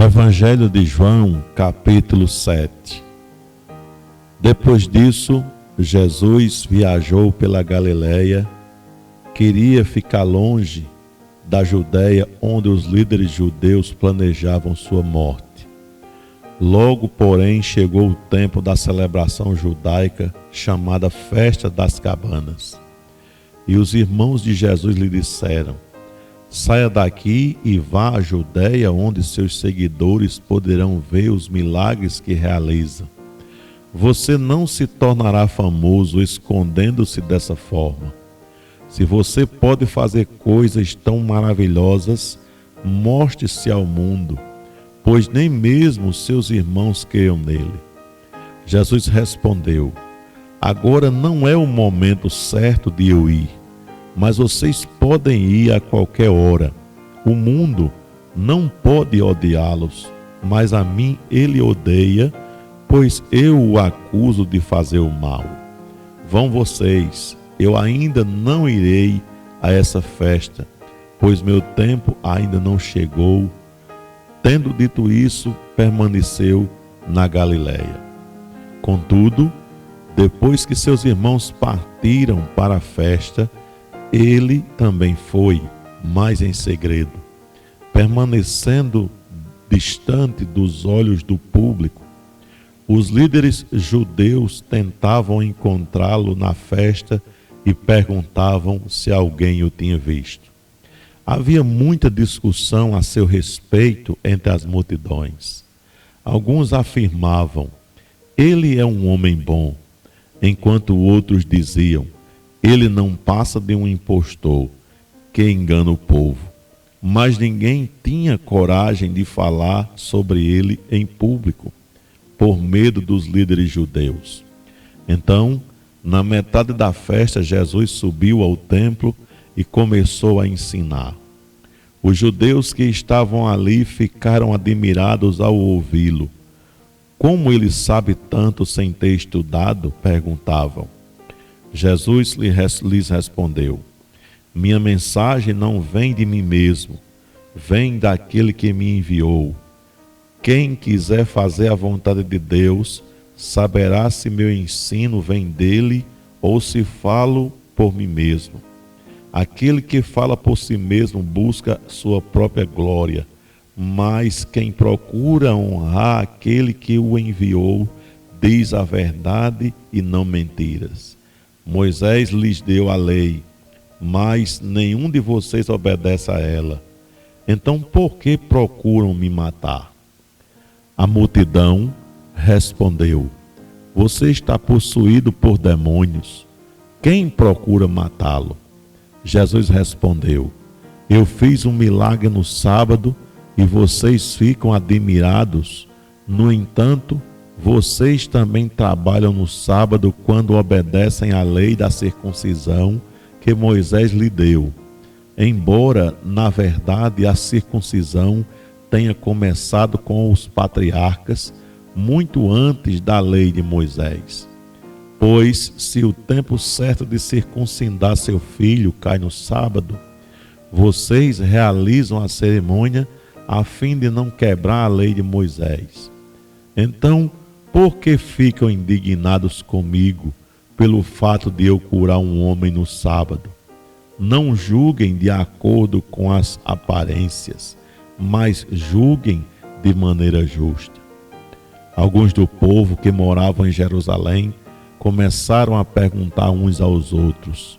Evangelho de João, capítulo 7. Depois disso, Jesus viajou pela Galileia, queria ficar longe da Judeia, onde os líderes judeus planejavam sua morte. Logo, porém, chegou o tempo da celebração judaica, chamada Festa das Cabanas. E os irmãos de Jesus lhe disseram: saia daqui e vá à Judeia, onde seus seguidores poderão ver os milagres que realiza. Você não se tornará famoso escondendo-se dessa forma. Se você pode fazer coisas tão maravilhosas, mostre-se ao mundo, pois nem mesmo seus irmãos creiam nele. Jesus respondeu: agora não é o momento certo de eu ir, mas vocês podem ir a qualquer hora. O mundo não pode odiá-los, mas a mim ele odeia, pois eu o acuso de fazer o mal. Vão vocês, eu ainda não irei a essa festa, pois meu tempo ainda não chegou. Tendo dito isso, permaneceu na Galileia. Contudo, depois que seus irmãos partiram para a festa, ele também foi, mas em segredo, permanecendo distante dos olhos do público. Os líderes judeus tentavam encontrá-lo na festa e perguntavam se alguém o tinha visto. Havia muita discussão a seu respeito entre as multidões. Alguns afirmavam: ele é um homem bom, enquanto outros diziam: ele não passa de um impostor que engana o povo. Mas ninguém tinha coragem de falar sobre ele em público, por medo dos líderes judeus. Então, na metade da festa, Jesus subiu ao templo e começou a ensinar. Os judeus que estavam ali ficaram admirados ao ouvi-lo. Como ele sabe tanto sem ter estudado? Perguntavam. Jesus lhes respondeu: minha mensagem não vem de mim mesmo, vem daquele que me enviou. Quem quiser fazer a vontade de Deus, saberá se meu ensino vem dele ou se falo por mim mesmo. Aquele que fala por si mesmo busca sua própria glória, mas quem procura honrar aquele que o enviou, diz a verdade e não mentiras. Moisés lhes deu a lei, mas nenhum de vocês obedece a ela. Então por que procuram me matar? A multidão respondeu: você está possuído por demônios. Quem procura matá-lo? Jesus respondeu: eu fiz um milagre no sábado e vocês ficam admirados. No entanto, vocês também trabalham no sábado quando obedecem à lei da circuncisão que Moisés lhe deu. Embora, na verdade, a circuncisão tenha começado com os patriarcas, muito antes da lei de Moisés. Pois, se o tempo certo de circuncidar seu filho cai no sábado, vocês realizam a cerimônia a fim de não quebrar a lei de Moisés. Então, por que ficam indignados comigo pelo fato de eu curar um homem no sábado? Não julguem de acordo com as aparências, mas julguem de maneira justa. Alguns do povo que moravam em Jerusalém começaram a perguntar uns aos outros: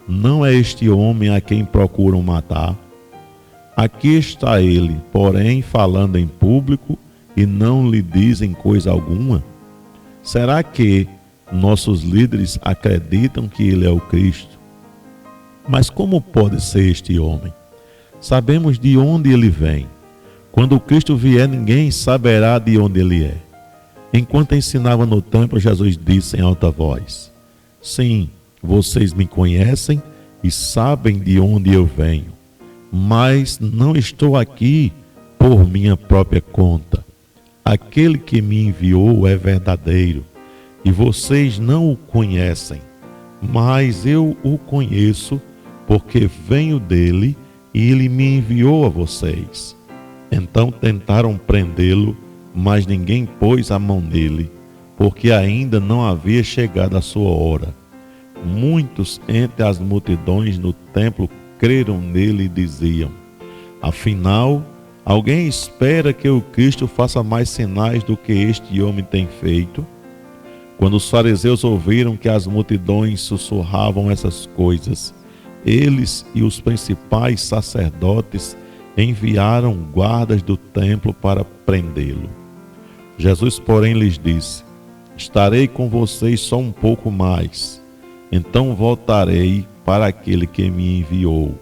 não é este homem a quem procuram matar? Aqui está ele, porém, falando em público e não lhe dizem coisa alguma? Será que nossos líderes acreditam que ele é o Cristo? Mas como pode ser este homem? Sabemos de onde ele vem. Quando o Cristo vier, ninguém saberá de onde ele é. Enquanto ensinava no templo, Jesus disse em alta voz: sim, vocês me conhecem e sabem de onde eu venho, mas não estou aqui por minha própria conta. Aquele que me enviou é verdadeiro, e vocês não o conhecem, mas eu o conheço, porque venho dele e ele me enviou a vocês. Então tentaram prendê-lo, mas ninguém pôs a mão nele, porque ainda não havia chegado a sua hora. Muitos entre as multidões no templo creram nele e diziam: afinal, alguém espera que o Cristo faça mais sinais do que este homem tem feito? Quando os fariseus ouviram que as multidões sussurravam essas coisas, eles e os principais sacerdotes enviaram guardas do templo para prendê-lo. Jesus, porém, lhes disse: estarei com vocês só um pouco mais, então voltarei para aquele que me enviou.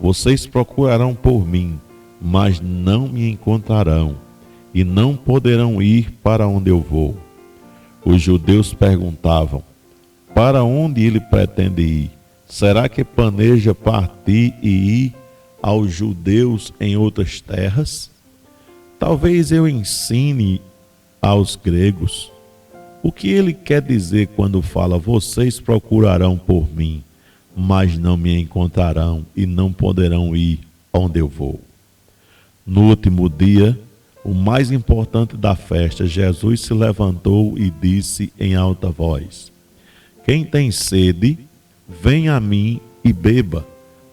Vocês procurarão por mim, mas não me encontrarão, e não poderão ir para onde eu vou. Os judeus perguntavam: para onde ele pretende ir? Será que planeja partir e ir aos judeus em outras terras? Talvez eu ensine aos gregos. O que ele quer dizer quando fala: vocês procurarão por mim, mas não me encontrarão e não poderão ir onde eu vou? No último dia, o mais importante da festa, Jesus se levantou e disse em alta voz: quem tem sede, venha a mim e beba,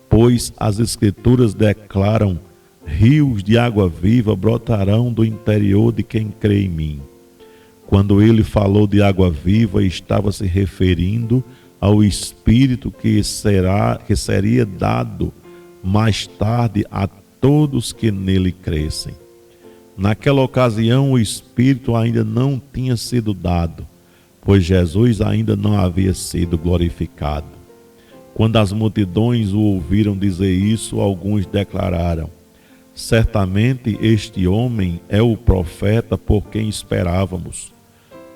pois as Escrituras declaram: rios de água viva brotarão do interior de quem crê em mim. Quando ele falou de água viva, estava se referindo ao Espírito que seria dado mais tarde a todos que nele crescem. Naquela ocasião, o Espírito ainda não tinha sido dado, pois Jesus ainda não havia sido glorificado. Quando as multidões o ouviram dizer isso, alguns declararam: certamente este homem é o profeta por quem esperávamos.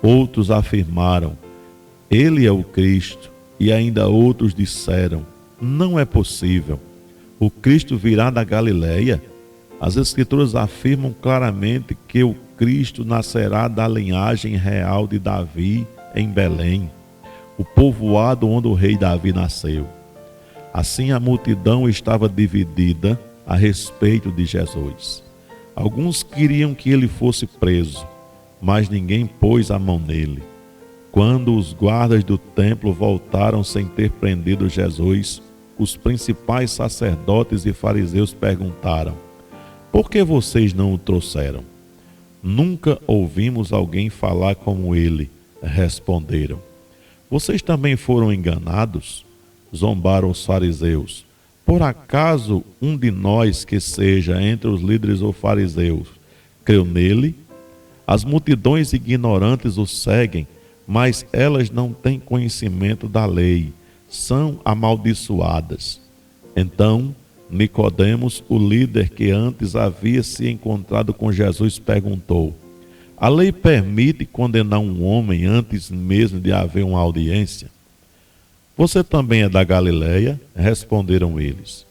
Outros afirmaram: ele é o Cristo. E ainda outros disseram: não é possível. O Cristo virá da Galileia? As Escrituras afirmam claramente que o Cristo nascerá da linhagem real de Davi em Belém, o povoado onde o rei Davi nasceu. Assim a multidão estava dividida a respeito de Jesus. Alguns queriam que ele fosse preso, mas ninguém pôs a mão nele. Quando os guardas do templo voltaram sem ter prendido Jesus, os principais sacerdotes e fariseus perguntaram: por que vocês não o trouxeram? Nunca ouvimos alguém falar como ele, responderam. Vocês também foram enganados? Zombaram os fariseus. Por acaso um de nós que seja entre os líderes ou fariseus creu nele? As multidões ignorantes o seguem, mas elas não têm conhecimento da lei, são amaldiçoadas. Então, Nicodemos, o líder que antes havia se encontrado com Jesus, perguntou: a lei permite condenar um homem antes mesmo de haver uma audiência? Você também é da Galileia? Responderam eles.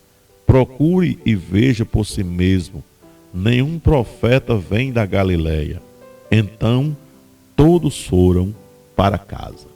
Procure e veja por si mesmo. Nenhum profeta vem da Galileia. Então, todos foram para casa.